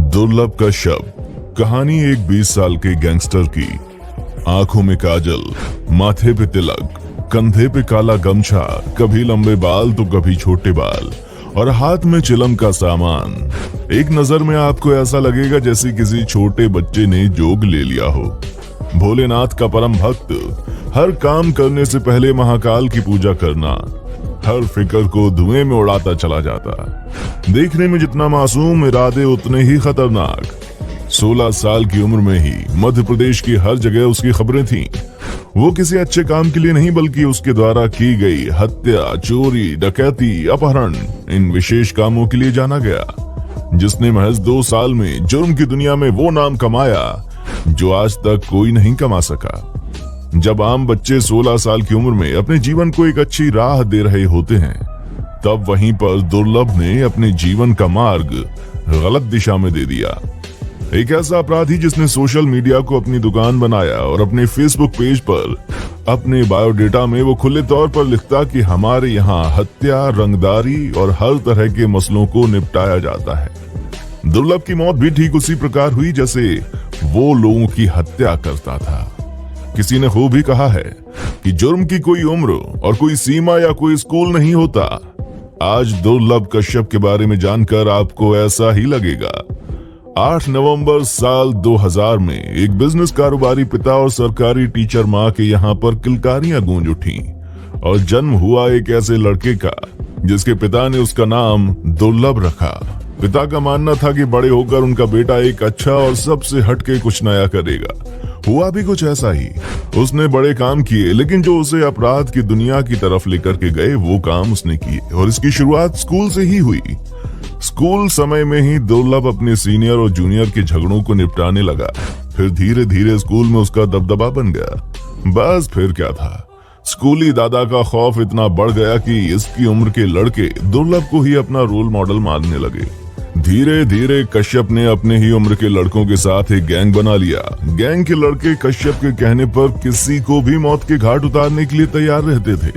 दुर्लभ कश्यप। कहानी एक 20 साल के गैंगस्टर की। आंखों में काजल, माथे पे तिलक, कंधे पे काला गमछा, कभी लंबे बाल तो कभी छोटे बाल और हाथ में चिलम का सामान। एक नजर में आपको ऐसा लगेगा जैसे किसी छोटे बच्चे ने जोग ले लिया हो। भोलेनाथ का परम भक्त, हर काम करने से पहले महाकाल की पूजा करना, हर फिक्र को धुएं में उड़ाता चला जाता। देखने में जितना मासूम, इरादे उतने ही खतरनाक। 16 साल की उम्र में ही मध्य प्रदेश की हर जगह उसकी खबरें थीं। वो किसी अच्छे काम के लिए नहीं बल्कि उसके द्वारा की गई हत्या, चोरी, डकैती, अपहरण, इन विशेष कामों के लिए जाना गया। जिसने महज 2 साल में जुर्म की दुनिया में वो नाम कमाया जो आज तक कोई नहीं कमा सका। जब आम बच्चे 16 साल की उम्र में अपने जीवन को एक अच्छी राह दे रहे होते हैं, तब वहीं पर दुर्लभ ने अपने जीवन का मार्ग गलत दिशा में दे दिया। एक ऐसा अपराधी जिसने सोशल मीडिया को अपनी दुकान बनाया और अपने फेसबुक पेज पर अपने बायोडेटा में वो खुले तौर पर लिखता कि हमारे यहाँ हत्या, रंगदारी और हर तरह के मसलों को निपटाया जाता है। दुर्लभ की मौत भी ठीक उसी प्रकार हुई जैसे वो लोगों की हत्या करता था। किसी ने खूब ही कहा है कि जुर्म की कोई उम्र और कोई सीमा या कोई स्कूल नहीं होता। आज दुर्लभ कश्यप के बारे में जानकर आपको ऐसा ही लगेगा। 8 नवंबर साल 2000 में एक बिजनेस कारोबारी पिता और सरकारी टीचर मां के यहाँ पर किलकारियां गूंज उठी और जन्म हुआ एक ऐसे लड़के का जिसके पिता ने उसका नाम दुर्लभ रखा। पिता का मानना था कि बड़े होकर उनका बेटा एक अच्छा और सबसे हटके कुछ नया करेगा। हुआ भी कुछ ऐसा ही। उसने बड़े काम किए, लेकिन जो उसे अपराध की दुनिया की तरफ लेकर के गए वो काम उसने किए और इसकी शुरुआत स्कूल से ही हुई। स्कूल समय में ही दुर्लभ अपने सीनियर और जूनियर के झगड़ों को निपटाने लगा। फिर धीरे धीरे स्कूल में उसका दबदबा बन गया। बस फिर क्या था, स्कूली दादा का खौफ इतना बढ़ गया कि इसकी उम्र के लड़के दुर्लभ को ही अपना रोल मॉडल मानने लगे। धीरे धीरे कश्यप ने अपने ही उम्र के लड़कों के साथ एक गैंग बना लिया। गैंग के लड़के कश्यप के कहने पर किसी को भी मौत के घाट उतारने के लिए तैयार रहते थे।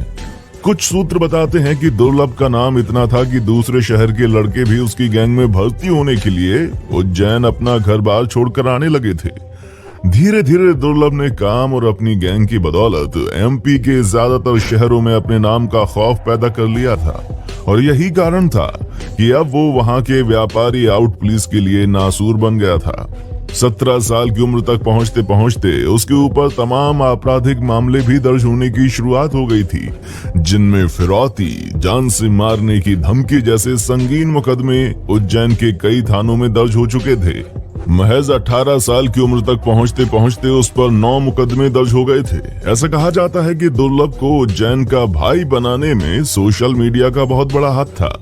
कुछ सूत्र बताते हैं कि दुर्लभ का नाम इतना था कि दूसरे शहर के लड़के भी उसकी गैंग में भर्ती होने के लिए उज्जैन अपना घर बार छोड़कर आने लगे थे। धीरे धीरे दुर्लभ ने काम और अपनी गैंग की बदौलत एमपी के ज्यादातर शहरों में अपने नाम का खौफ पैदा कर लिया था और यही कारण था कि अब वो वहां के व्यापारी आउट पुलिस के लिए नासूर बन गया था। 17 साल की उम्र तक पहुंचते पहुंचते उसके ऊपर तमाम आपराधिक मामले भी दर्ज होने की शुरुआत हो गई थी, जिनमें फिरौती, जान से मारने की धमकी जैसे संगीन मुकदमे उज्जैन के कई थानों में दर्ज हो चुके थे। महज 18 साल की उम्र तक पहुंचते पहुंचते उस पर 9 मुकदमे दर्ज हो गए थे। ऐसा कहा जाता है कि दुर्लभ को उज्जैन का भाई बनाने में सोशल मीडिया का बहुत बड़ा हाथ था।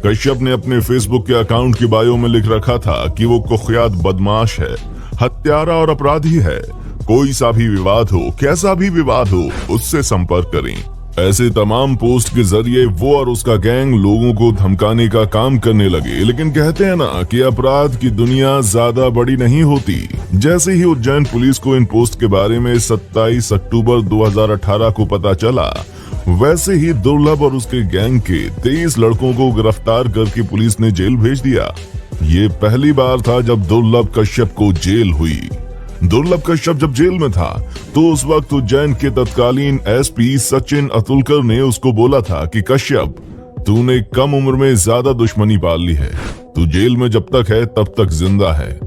कश्यप ने अपने फेसबुक के अकाउंट की बायो में लिख रखा था कि वो कुख्यात बदमाश है, हत्यारा और अपराधी है। कोई सा भी विवाद हो, कैसा भी विवाद हो, उससे संपर्क करें। ऐसे तमाम पोस्ट के जरिए वो और उसका गैंग लोगों को धमकाने का काम करने लगे। लेकिन कहते हैं ना कि अपराध की दुनिया ज्यादा बड़ी नहीं होती। जैसे ही उज्जैन पुलिस को इन पोस्ट के बारे में 27 अक्टूबर 2018 को पता चला, वैसे ही दुर्लभ और उसके गैंग के 23 लड़कों को गिरफ्तार करके पुलिस ने जेल भेज दिया। ये पहली बार था जब दुर्लभ कश्यप को जेल हुई। दुर्लभ कश्यप जब जेल में था तो उस वक्त उज्जैन के तत्कालीन एसपी सचिन अतुलकर ने उसको बोला था कि कश्यप, तूने कम उम्र में ज्यादा दुश्मनी पाल ली है। तू जेल में जब तक है तब तक जिंदा है,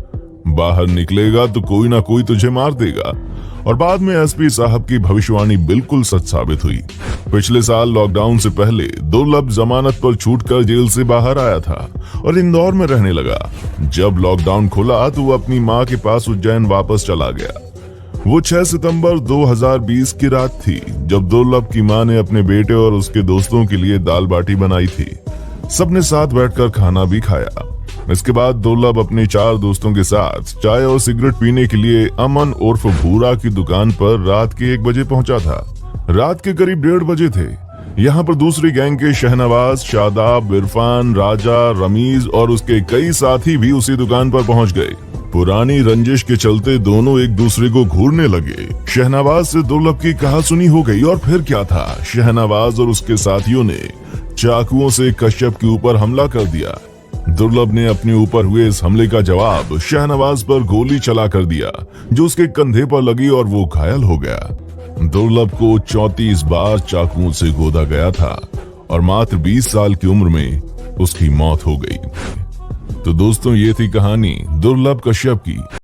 बाहर निकलेगा तो कोई ना कोई तुझे मार देगा। और बाद में एसपी साहब की भविष्यवाणी बिल्कुल सच साबित हुई। पिछले साल लॉकडाउन से पहले दुर्लभ जमानत पर छूटकर जेल से बाहर आया था और इंदौर में रहने लगा। जब लॉकडाउन खुला तो वो अपनी मां के पास उज्जैन वापस चला गया। वो 6 सितंबर 2020 की रात थी जब दुर्लभ की मां ने अपने बेटे और उसके दोस्तों के लिए दाल बाटी बनाई थी। सबने साथ बैठकर खाना भी खाया। इसके बाद दुर्लभ अपने 4 दोस्तों के साथ चाय और सिगरेट पीने के लिए अमन उर्फ भूरा की दुकान पर रात के 1 बजे पहुंचा था। रात के करीब 1:30 बजे थे। यहाँ पर दूसरी गैंग के शहनवाज, शादाब, इरफान, राजा, रमीज और उसके कई साथी भी उसी दुकान पर पहुंच गए। पुरानी रंजिश के चलते दोनों एक दूसरे को घूरने लगे। शहनवाज से दुर्लभ की कहासुनी हो गई और फिर क्या था, शहनवाज और उसके साथियों ने चाकुओं से कश्यप के ऊपर हमला कर दिया। दुर्लभ ने अपने ऊपर हुए इस हमले का जवाब शाहनवाज पर गोली चला कर दिया, जो उसके कंधे पर लगी और वो घायल हो गया। दुर्लभ को 34 बार चाकुओं से गोदा गया था और मात्र 20 साल की उम्र में उसकी मौत हो गई। तो दोस्तों, ये थी कहानी दुर्लभ कश्यप की।